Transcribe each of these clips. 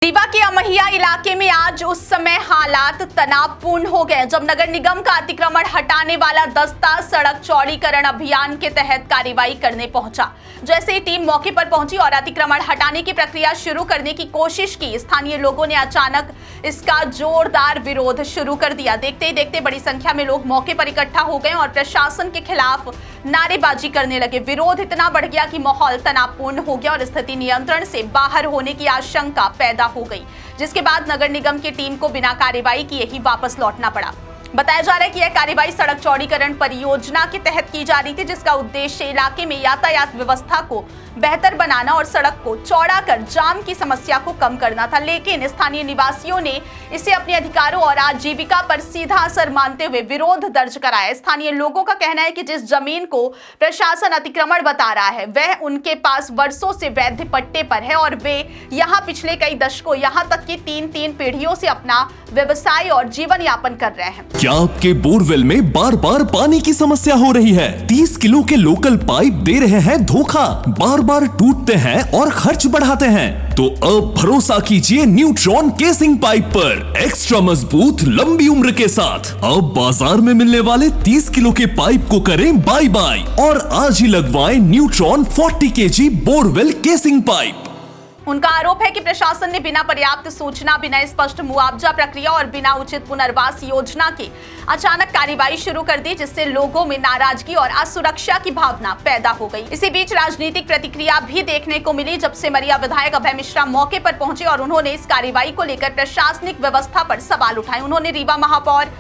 रीवा के अमहिया इलाके में आज उस समय हालात तनावपूर्ण हो गए जब नगर निगम का अतिक्रमण हटाने वाला दस्ता सड़क चौड़ीकरण अभियान के तहत कार्रवाई करने पहुंचा। जैसे ही टीम मौके पर पहुंची और अतिक्रमण हटाने की प्रक्रिया शुरू करने की कोशिश की, स्थानीय लोगों ने अचानक इसका जोरदार विरोध शुरू कर दिया। देखते ही देखते बड़ी संख्या में लोग मौके पर इकट्ठा हो गए और प्रशासन के खिलाफ नारेबाजी करने लगे। विरोध इतना बढ़ गया कि माहौल तनावपूर्ण हो गया और स्थिति नियंत्रण से बाहर होने की आशंका पैदा हो गई, जिसके बाद नगर निगम की टीम को बिना कार्रवाई किए ही वापस लौटना पड़ा। बताया जा रहा है कि यह कार्रवाई सड़क चौड़ीकरण परियोजना के तहत की जा रही थी, जिसका उद्देश्य इलाके में यातायात व्यवस्था को बेहतर बनाना और सड़क को चौड़ा कर जाम की समस्या को कम करना था। लेकिन स्थानीय निवासियों ने इसे अपने अधिकारों और आजीविका पर सीधा असर मानते हुए विरोध दर्ज कराया। स्थानीय लोगों का कहना है कि जिस जमीन को प्रशासन अतिक्रमण बता रहा है वह उनके पास वर्षों से वैध पट्टे पर है और वे यहाँ पिछले कई दशकों यहाँ तक कि तीन पीढ़ियों से अपना व्यवसाय और जीवन यापन कर रहे हैं। क्या आपके बोरवेल में बार बार पानी की समस्या हो रही है? 30 किलो के लोकल पाइप दे रहे हैं धोखा, बार बार टूटते हैं और खर्च बढ़ाते हैं? तो अब भरोसा कीजिए न्यूट्रॉन केसिंग पाइप पर, एक्स्ट्रा मजबूत लंबी उम्र के साथ। अब बाजार में मिलने वाले 30 किलो के पाइप को करें बाय बाय और आज ही लगवाएं neutron 40 kg borewell casing pipe. उनका आरोप है कि प्रशासन ने बिना पर्याप्त सूचना, बिना स्पष्ट मुआवजा प्रक्रिया और बिना उचित पुनर्वास योजना के अचानक कार्रवाई शुरू कर दी, जिससे लोगों में नाराजगी और असुरक्षा की भावना पैदा हो गई। इसी बीच राजनीतिक प्रतिक्रिया भी देखने को मिली जब सिमरिया विधायक अभय मिश्रा मौके पर पहुंचे और उन्होंने इस कार्रवाई को लेकर प्रशासनिक व्यवस्था पर सवाल उठाए। उन्होंने रीवा महापौर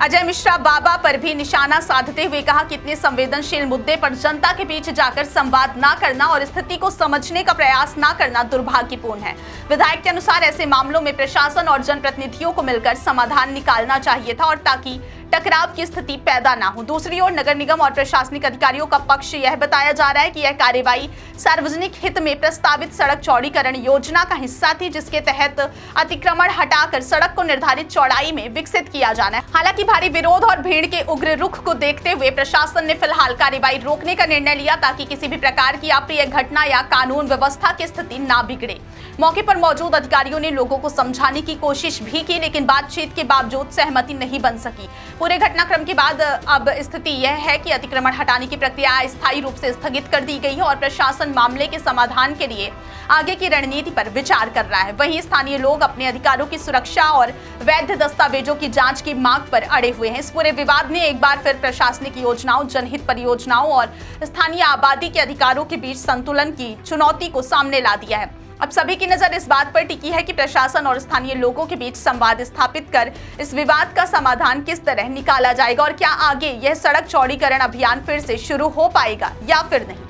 अजय मिश्रा बाबा पर भी निशाना साधते हुए कहा कि इतने संवेदनशील मुद्दे पर जनता के बीच जाकर संवाद ना करना और स्थिति को समझने का प्रयास ना करना दुर्भाग्यपूर्ण है। विधायक के अनुसार ऐसे मामलों में प्रशासन और जनप्रतिनिधियों को मिलकर समाधान निकालना चाहिए था और ताकि टकराव की स्थिति पैदा ना हो। दूसरी ओर नगर निगम और प्रशासनिक अधिकारियों का पक्ष यह बताया जा रहा है कि यह कार्रवाई सार्वजनिक हित में प्रस्तावित सड़क चौड़ीकरण योजना का हिस्सा थी, जिसके तहत अतिक्रमण हटाकर सड़क को निर्धारित चौड़ाई में विकसित किया जाना है। हालांकि भारी विरोध और भीड़ के उग्र रुख को देखते हुए प्रशासन ने फिलहाल कार्रवाई रोकने का निर्णय लिया ताकि किसी भी प्रकार की अप्रिय घटना या कानून व्यवस्था की स्थिति ना बिगड़े। मौके पर मौजूद अधिकारियों ने लोगों को समझाने की कोशिश भी की, लेकिन बातचीत के बावजूद सहमति नहीं बन सकी। पूरे घटनाक्रम के बाद अब स्थिति यह है कि अतिक्रमण हटाने की प्रक्रिया अस्थायी रूप से स्थगित कर दी गई है और प्रशासन मामले के समाधान के लिए आगे की रणनीति पर विचार कर रहा है। वहीं स्थानीय लोग अपने अधिकारों की सुरक्षा और वैध दस्तावेजों की जांच की मांग पर अड़े हुए हैं। इस पूरे विवाद ने एक बार फिर प्रशासनिक योजनाओं, जनहित परियोजनाओं और स्थानीय आबादी के अधिकारों के बीच संतुलन की चुनौती को सामने ला दिया है। अब सभी की नजर इस बात पर टिकी है कि प्रशासन और स्थानीय लोगों के बीच संवाद स्थापित कर इस विवाद का समाधान किस तरह निकाला जाएगा और क्या आगे यह सड़क चौड़ीकरण अभियान फिर से शुरू हो पाएगा या फिर नहीं।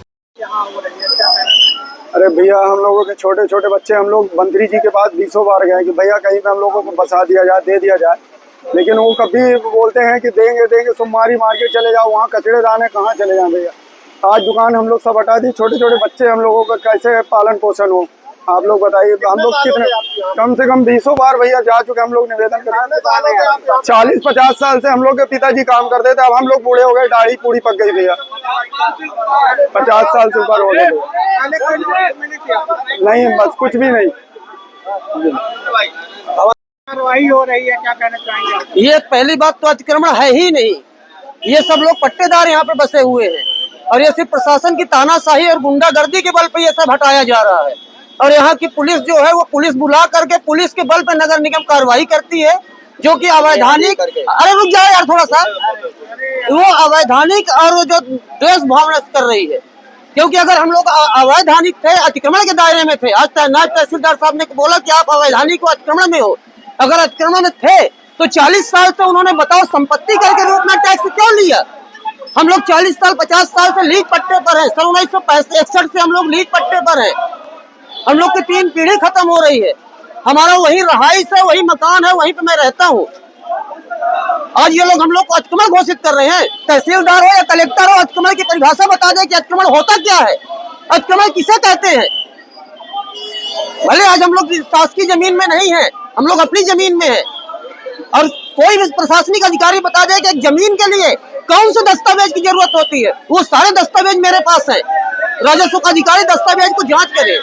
अरे भैया, हम लोगों के छोटे छोटे बच्चे, हम लोग मंत्री जी के पास 20 बार गए कि भैया कहीं पे हम लोगों को बसा दिया जाए, दे दिया जाए, लेकिन वो कभी बोलते हैं कि देंगे सोमवारी मार्केट चले जाओ, वहाँ कचड़े दाने कहाँ चले जाए भैया। आज दुकान हम लोग सब हटा दी, छोटे छोटे बच्चे हम लोगों का कैसे पालन पोषण हो, आप लोग बताइए। हम लोग कितने, कम से कम 20 बार भैया जा चुके, हम लोग निवेदन करते। 40-50 साल से हम लोग के पिताजी काम करते थे, अब हम लोग बूढ़े हो गए, दाढ़ी पूरी पक गई भैया। 50 साल से ऊपर हो गए, नहीं बस कुछ भी नहीं। कार्रवाई हो रही है, क्या कहना चाहेंगे? ये पहली बात तो अतिक्रमण है ही नहीं। ये सब लोग पट्टेदार यहाँ पे बसे हुए हैं और ये सिर्फ प्रशासन की तानाशाही और गुंडागर्दी के बल पे ये सब हटाया जा रहा है। और यहाँ की पुलिस जो है वो पुलिस बुला करके पुलिस के बल पे नगर निगम कार्रवाई करती है, जो कि अवैधानिक, अरे रुक जाओ यार थोड़ा सा, वो अवैधानिक और जो देश भावना कर रही है। क्योंकि अगर हम लोग अवैधानिक थे, अतिक्रमण के दायरे में थे, आज तहसीलदार साहब ने बोला कि आप अवैधानिक को अतिक्रमण में हो, अगर अतिक्रमण में थे तो 40 साल से उन्होंने बताओ संपत्ति कर के रूप में टैक्स क्यों लिया? हम लोग 40 साल 50 साल से लीज पट्टे पर है, सन 1961 से हम लोग लीज पट्टे पर है। हम लोग की 3 पीढ़ी खत्म हो रही है, हमारा वही रहाइश है, वही मकान है, वहीं पे मैं रहता हूँ। आज ये लोग हम लोग को अतिक्रमण घोषित कर रहे हैं। तहसीलदार हो या कलेक्टर हो, अतिक्रमण की परिभाषा बता दे कि अतिक्रमण होता क्या है, अतिक्रमण किसे कहते हैं। भले आज हम लोग शासकीय जमीन में नहीं है, हम लोग अपनी जमीन में है, और कोई भी प्रशासनिक अधिकारी बता दे कि जमीन के लिए कौन से दस्तावेज की जरूरत होती है, वो सारे दस्तावेज मेरे पास है। राजस्व का अधिकारी दस्तावेज को जांच करे।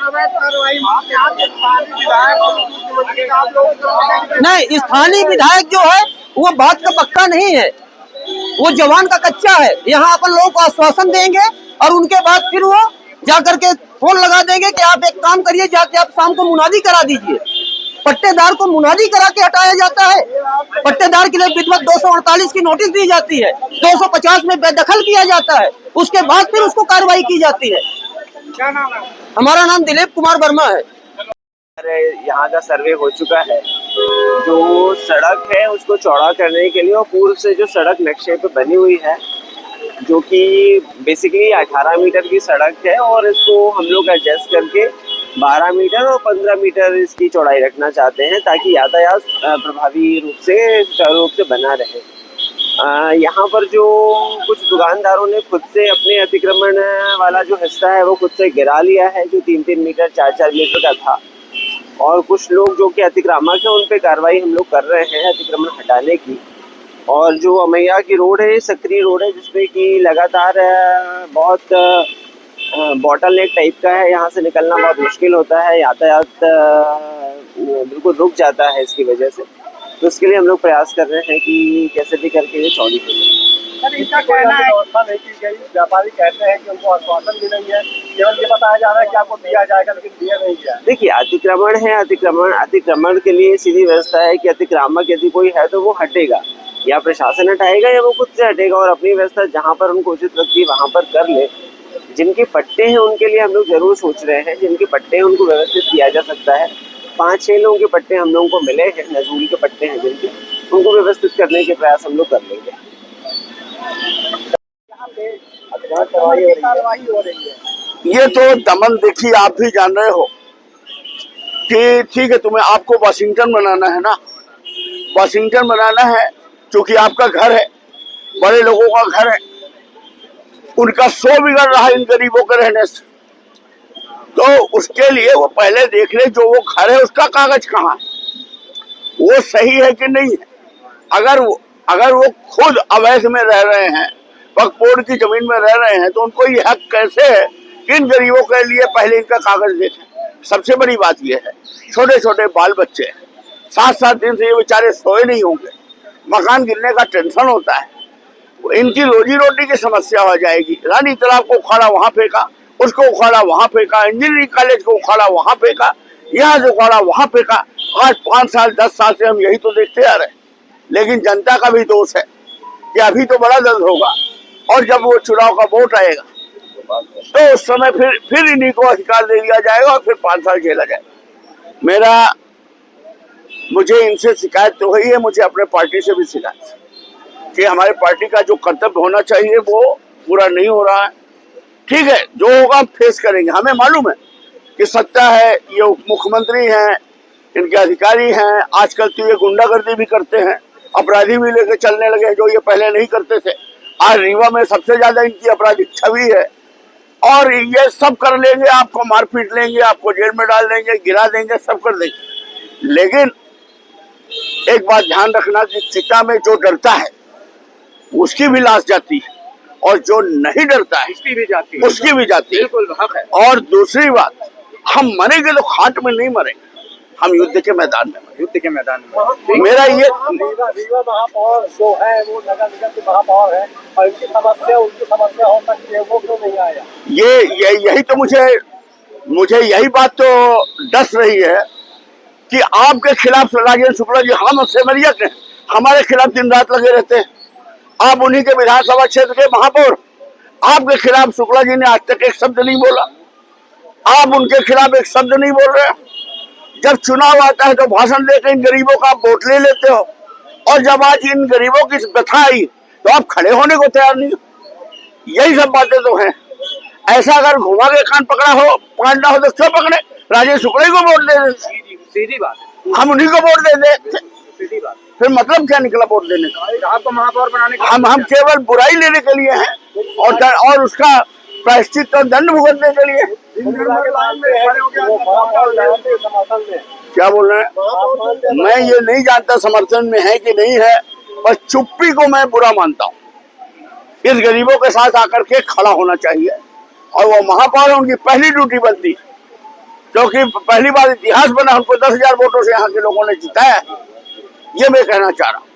नहीं, स्थानीय विधायक जो है वो बात का पक्का नहीं है, वो जवान का कच्चा है। यहाँ अपन लोगों को आश्वासन देंगे और उनके बाद फिर वो जाकर के फोन लगा देंगे कि आप एक काम करिए, जाके आप शाम को मुनादी करा दीजिए। पट्टेदार को मुनादी करा के हटाया जाता है। पट्टेदार के लिए विधिवत 248 की नोटिस दी जाती है, 250 में बेदखल किया जाता है, उसके बाद फिर उसको कार्रवाई की जाती है। क्या नाम है? हमारा नाम दिलीप कुमार वर्मा है। यहाँ का सर्वे हो चुका है। जो सड़क है उसको चौड़ा करने के लिए और पूर्व से जो सड़क नक्शे पे बनी हुई है, जो कि बेसिकली 18 मीटर की सड़क है, और इसको हम लोग एडजस्ट करके 12 मीटर और 15 मीटर इसकी चौड़ाई रखना चाहते हैं, ताकि यातायात प्रभावी रूप से सुचारू रूप से बना रहे। यहाँ पर जो कुछ दुकानदारों ने खुद से अपने अतिक्रमण वाला जो हिस्सा है वो खुद से गिरा लिया है, जो 3-3 मीटर 4-4 मीटर का था, और कुछ लोग जो कि अतिक्रामक है उन पे कार्रवाई हम लोग कर रहे हैं अतिक्रमण हटाने की। और जो अमैया की रोड है, सक्रिय रोड है, जिसमें कि लगातार बहुत बॉटल नेक टाइप का है, यहाँ से निकलना बहुत मुश्किल होता है, यातायात बिल्कुल रुक जाता है इसकी वजह से। तो इसके लिए हम लोग प्रयास कर रहे हैं कि कैसे भी करके ये चौड़ी हो जाए। सर, इनका कहना है व्यवस्था नहीं की गई। व्यापारी कहते हैं कि उनको आश्वासन भी नहीं है, केवल ये बताया जा रहा है कि आपको दिया जाएगा, लेकिन दिया नहीं गया। देखिए, अतिक्रमण है, अतिक्रमण के लिए सीधी व्यवस्था है कि अतिक्रामक यदि कोई है तो वो हटेगा, या प्रशासन हटाएगा या वो खुद से हटेगा, और अपनी व्यवस्था जहाँ पर उनको उचित लगती है वहाँ पर कर ले। जिनके पट्टे हैं उनके लिए हम लोग जरूर सोच रहे हैं, जिनके पट्टे हैं उनको व्यवस्थित किया जा सकता है। 5-6 लोगों के पट्टे हम लोगों को मिले हैं, नजूल के पट्टे हैं जिनके, उनको व्यवस्थित करने के प्रयास हम लोग कर लेंगे। कार्रवाई हो रही है। ये तो दमन देखिए, आप भी जान रहे हो कि ठीक है, तुम्हें आपको वाशिंगटन बनाना है ना, वाशिंगटन बनाना है, क्योंकि आपका घर है, बड़े लोगों का घर है, उनका सो बिगड़ रहा है इन गरीबों के रहने से। तो उसके लिए वो पहले देख ले जो वो घर है उसका कागज कहाँ है, वो सही है कि नहीं है। अगर वो खुद अवैध में रह रहे हैं, वक्फ की जमीन में रह रहे हैं, तो उनको ये हक कैसे है कि इन गरीबों के लिए पहले इनका कागज देखें। सबसे बड़ी बात ये है, छोटे छोटे बाल बच्चे हैं, 7-7 दिन से ये बेचारे सोए नहीं होंगे, मकान गिरने का टेंशन होता है, इनकी रोजी रोटी की समस्या हो जाएगी। रानी तालाब को उखाड़ा वहां फेंका, उसको उखाड़ा वहां फेंका, इंजीनियरिंग कॉलेज को उखाड़ा वहां फेंका, यहाँ से उखाड़ा वहां फेंका। आज 5 साल 10 साल से हम यही तो देखते आ रहे हैं। लेकिन जनता का भी दोष है कि अभी तो बड़ा दर्द होगा, और जब वो चुनाव का वोट आएगा तो उस समय फिर इन्हीं को अधिकार दे दिया जाएगा और फिर 5 साल झेला जाएगा। मुझे इनसे शिकायत तो हुई है, मुझे अपने पार्टी से भी शिकायत है कि हमारे पार्टी का जो कर्तव्य होना चाहिए वो पूरा नहीं हो रहा है। ठीक है, जो होगा हम फेस करेंगे। हमें मालूम है कि सत्ता है, ये उप मुख्यमंत्री हैं, इनके अधिकारी हैं, आजकल तो ये गुंडागर्दी भी करते हैं, अपराधी भी लेकर चलने लगे जो ये पहले नहीं करते थे। आज रीवा में सबसे ज्यादा इनकी आपराधिक छवि है, और ये सब कर लेंगे, आपको मार पीट लेंगे, आपको जेल में डाल देंगे, गिरा देंगे, सब कर देंगे। लेकिन एक बात ध्यान रखना कि चिता में जो डरता है उसकी भी लाश जाती है, और जो नहीं डरता है उसकी भी जाती है। बिल्कुल हक है। और दूसरी बात, हम मरेंगे तो खाट में नहीं मरेंगे, हम युद्ध के मैदान में मेरा ये रीवा महापौर जो है वो नगर निगम के महापौर है, और उनकी समस्या हो सकती है, वो क्यों नहीं आया? यही तो मुझे यही बात तो डस रही है कि आपके खिलाफ राजेंद्र शुक्ला जी, हम सेमरिया के हमारे खिलाफ दिन रात लगे रहते हैं। आप उन्हीं के विधानसभा क्षेत्र के महापौर, आपके खिलाफ शुक्ला जी ने आज तक एक शब्द नहीं बोला, आप उनके खिलाफ एक शब्द नहीं बोल रहे। जब चुनाव आता है तो भाषण देकर इन गरीबों का आप वोट ले लेते हो, और जब आज इन गरीबों की व्यथा आई तो आप खड़े होने को तैयार नहीं हो। यही सब बातें तो हैं। ऐसा अगर घुमा के कान पकड़ना हो तो क्यों पकड़े, राजेश शुक्ला को वोट दे देते, सीधी बात है। हम उन्हीं को वोट दे देते, सीधी बात। फिर मतलब क्या निकला वोट देने का? आपको महापौर बनाने का हम केवल बुराई लेने के लिए हैं, और उसका प्रायश्चित और दंड भुगतने के लिए। क्या बोल रहे हैं? मैं ये नहीं जानता समर्थन में है कि नहीं है, पर चुप्पी को मैं बुरा मानता हूँ। इस गरीबों के साथ आकर के खड़ा होना चाहिए, और वो महापौर उनकी पहली ड्यूटी बनती, क्योंकि पहली बार इतिहास बना, उनको 10,000 वोटों से यहाँ के लोगों ने जिताया। ये मैं कहना चाह रहा हूँ।